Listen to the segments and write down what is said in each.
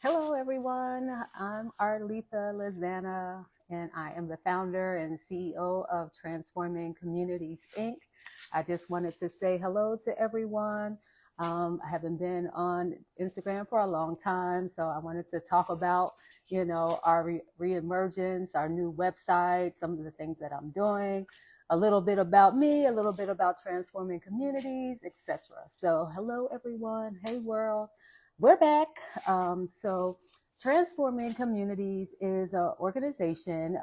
Hello, everyone. I'm Arletha Lizana, and I am the founder and CEO of Transforming Communities, Inc. I just wanted to say hello to everyone. I haven't been on Instagram for a long time, so I wanted to talk about, our reemergence, our new website, some of the things that I'm doing, a little bit about me, a little bit about transforming communities, etc. So, hello, everyone. Hey, world. We're back. Transforming Communities is an organization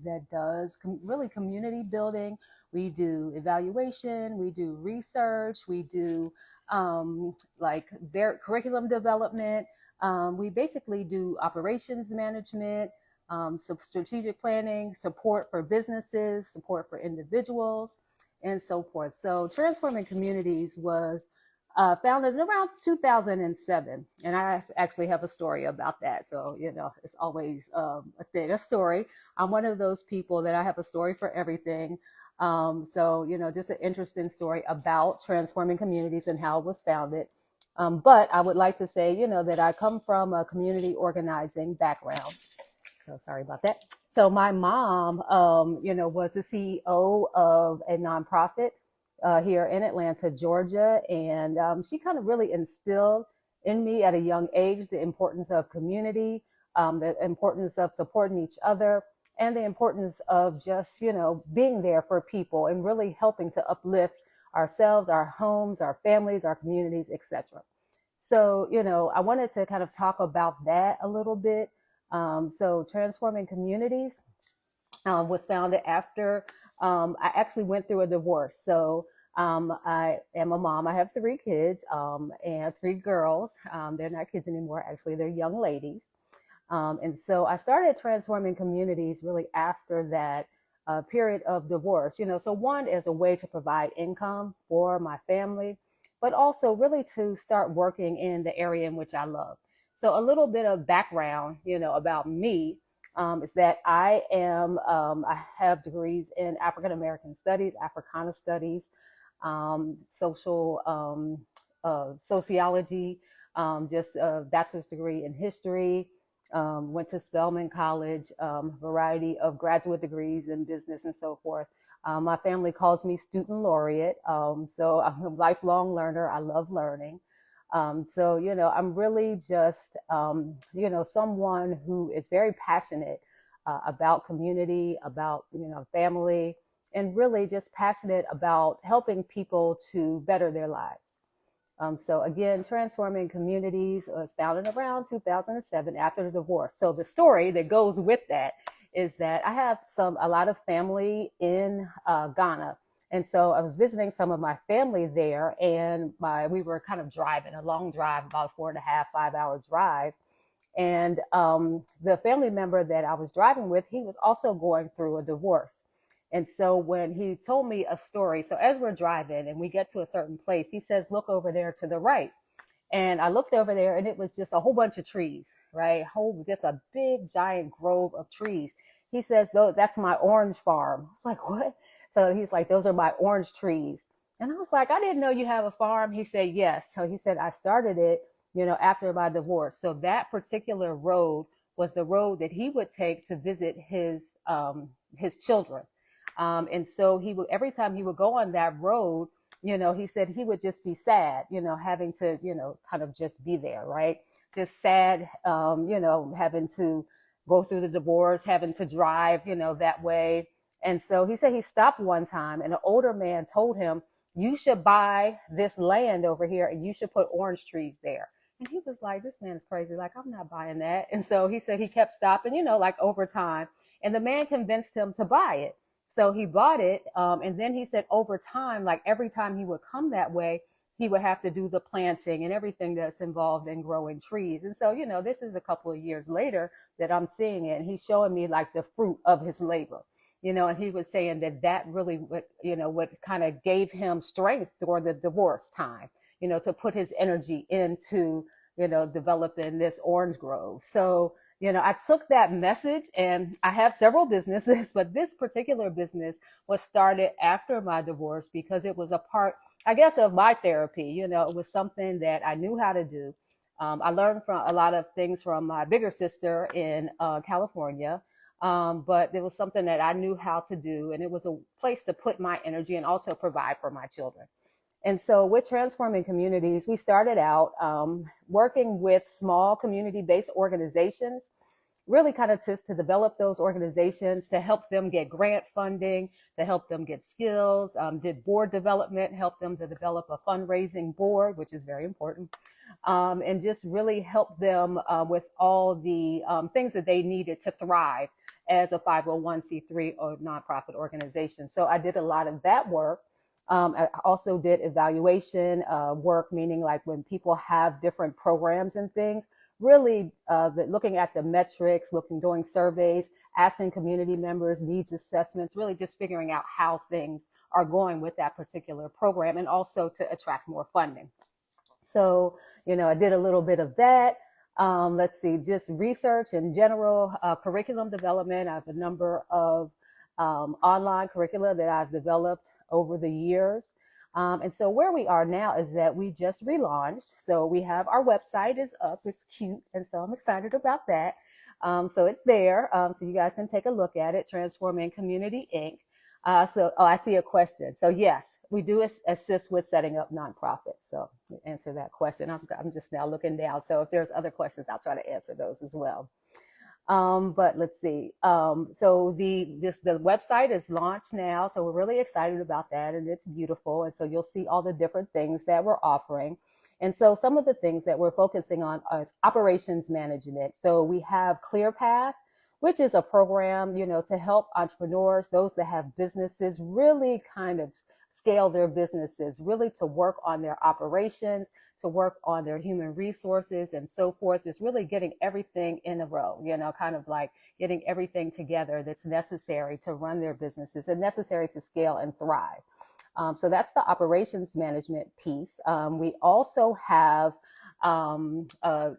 that does really community building. We do evaluation, we do research, we do curriculum development. We basically do operations management, strategic planning, support for businesses, support for individuals, and so forth. So, Transforming Communities was founded in around 2007. And I actually have a story about that. So, it's always a story. I'm one of those people that I have a story for everything. Just an interesting story about transforming communities and how it was founded. But I would like to say, that I come from a community organizing background. So sorry about that. So my mom, was the CEO of a nonprofit here in Atlanta, Georgia. And she kind of really instilled in me at a young age the importance of community, the importance of supporting each other, and the importance of just, being there for people and really helping to uplift ourselves, our homes, our families, our communities, etc. So, I wanted to kind of talk about that a little bit. Transforming Communities was founded after I actually went through a divorce. So I am a mom. I have three kids and three girls. They're not kids anymore. Actually, they're young ladies. And so I started Transforming Communities really after that period of divorce. So one is a way to provide income for my family, but also really to start working in the area in which I love. So a little bit of background, about me is that I have degrees in African American studies, Africana studies, social sociology, just a bachelor's degree in history. Went to Spelman College, variety of graduate degrees in business and so forth. My family calls me student laureate, so I'm a lifelong learner. I love learning. I'm really just, someone who is very passionate about community, about, family, and really just passionate about helping people to better their lives. So again, Transforming Communities was founded around 2007 after the divorce. So the story that goes with that is that I have a lot of family in Ghana. And so I was visiting some of my family there, and we were kind of driving a long drive, about 4.5, 5 hour drive. And the family member that I was driving with, he was also going through a divorce. And so when he told me a story, so as we're driving and we get to a certain place, he says, look over there to the right. And I looked over there and it was just a whole bunch of trees, right? Just a big giant grove of trees. He says, though, that's my orange farm. I was like, what? So he's like, those are my orange trees. And I was like, I didn't know you have a farm. He said, yes. So he said, I started it, after my divorce. So that particular road was the road that he would take to visit his children. And so he would, every time he would go on that road, he said he would just be sad, having to, kind of just be there, right? Just sad, having to go through the divorce, having to drive, that way. And so he said he stopped one time and an older man told him, you should buy this land over here and you should put orange trees there. And he was like, this man is crazy. Like, I'm not buying that. And so he said he kept stopping, like over time. And the man convinced him to buy it. So he bought it. And then he said over time, like every time he would come that way, he would have to do the planting and everything that's involved in growing trees. And so, this is a couple of years later that I'm seeing it. And he's showing me like the fruit of his labor, and he was saying that really, what kind of gave him strength during the divorce time, to put his energy into, developing this orange grove. So, I took that message and I have several businesses, but this particular business was started after my divorce because it was a part, I guess, of my therapy. It was something that I knew how to do. I learned from a lot of things from my bigger sister in California, but it was something that I knew how to do, and it was a place to put my energy and also provide for my children. And so with Transforming Communities, we started out working with small community-based organizations, really kind of just to develop those organizations, to help them get grant funding, to help them get skills, did board development, help them to develop a fundraising board, which is very important, and just really help them with all the things that they needed to thrive as a 501c3 or nonprofit organization. So I did a lot of that work. I also did evaluation work, meaning like when people have different programs and things, really looking at the metrics, doing surveys, asking community members, needs assessments, really just figuring out how things are going with that particular program, and also to attract more funding. So, I did a little bit of that. Let's see, just research in general, curriculum development. I have a number of online curricula that I've developed over the years. And so where we are now is that we just relaunched. So we have our website is up. It's cute. And so I'm excited about that. So it's there. So you guys can take a look at it, Transforming Community Inc. I see a question. So yes, we do assist with setting up nonprofits. So to answer that question, I'm just now looking down. So if there's other questions, I'll try to answer those as well. But let's see. So the website is launched now. So we're really excited about that, and it's beautiful. And so you'll see all the different things that we're offering. And so some of the things that we're focusing on is operations management. So we have ClearPath, which is a program, to help entrepreneurs, those that have businesses, really kind of scale their businesses, really to work on their operations, to work on their human resources and so forth, is really getting everything in a row, kind of like getting everything together that's necessary to run their businesses and necessary to scale and thrive. So that's the operations management piece. We also have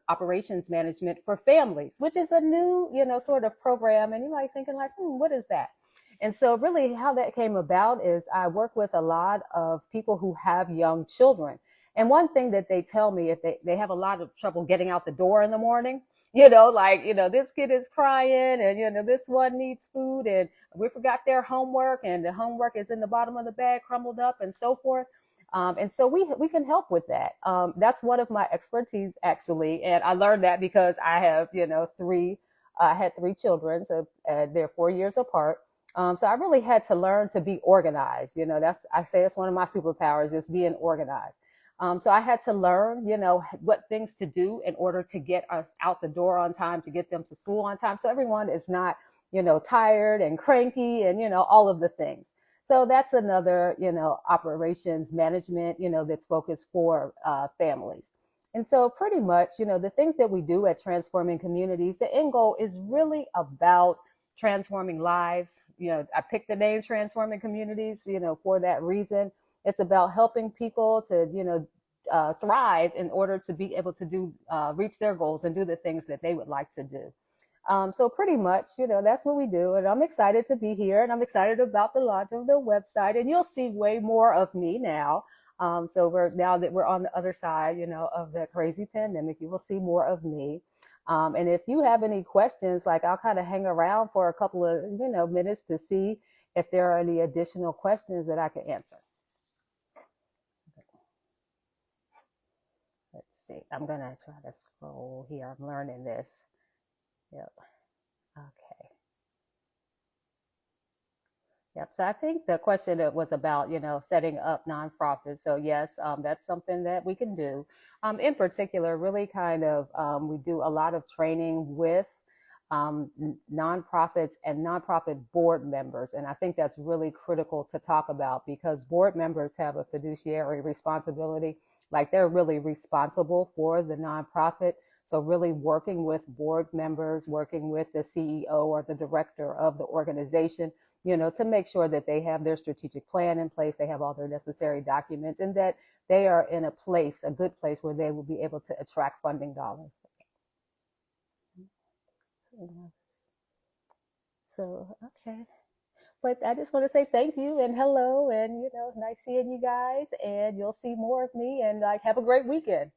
operations management for families, which is a new, sort of program. And you might be thinking like, what is that? And so really how that came about is I work with a lot of people who have young children. And one thing that they tell me, if they have a lot of trouble getting out the door in the morning, this kid is crying and, this one needs food and we forgot their homework and the homework is in the bottom of the bag, crumbled up and so forth. And so we can help with that. That's one of my expertise, actually. And I learned that because I have, I had three children, so they're 4 years apart. So I really had to learn to be organized. I say it's one of my superpowers, just being organized. So I had to learn, what things to do in order to get us out the door on time, to get them to school on time. So everyone is not, tired and cranky and, all of the things. So that's another, operations management, that's focused for families. And so pretty much, the things that we do at Transforming Communities, the end goal is really about transforming lives. I picked the name Transforming Communities, for that reason. It's about helping people to, thrive in order to be able to reach their goals and do the things that they would like to do. So pretty much, that's what we do. And I'm excited to be here and I'm excited about the launch of the website, and you'll see way more of me now. So now that we're on the other side, of the crazy pandemic, you will see more of me. And if you have any questions, like I'll kind of hang around for a couple of, minutes to see if there are any additional questions that I can answer. Let's see. I'm going to try to scroll here. I'm learning this. Yep. Okay. Yep. So I think the question that was about, setting up nonprofits. So yes, that's something that we can do. In particular, really kind of, we do a lot of training with nonprofits and nonprofit board members. And I think that's really critical to talk about because board members have a fiduciary responsibility, like they're really responsible for the nonprofit. So really working with board members, working with the CEO or the director of the organization, to make sure that they have their strategic plan in place, they have all their necessary documents, and that they are in a good place where they will be able to attract funding dollars. So, okay. But I just want to say thank you and hello and, nice seeing you guys, and you'll see more of me, and like have a great weekend.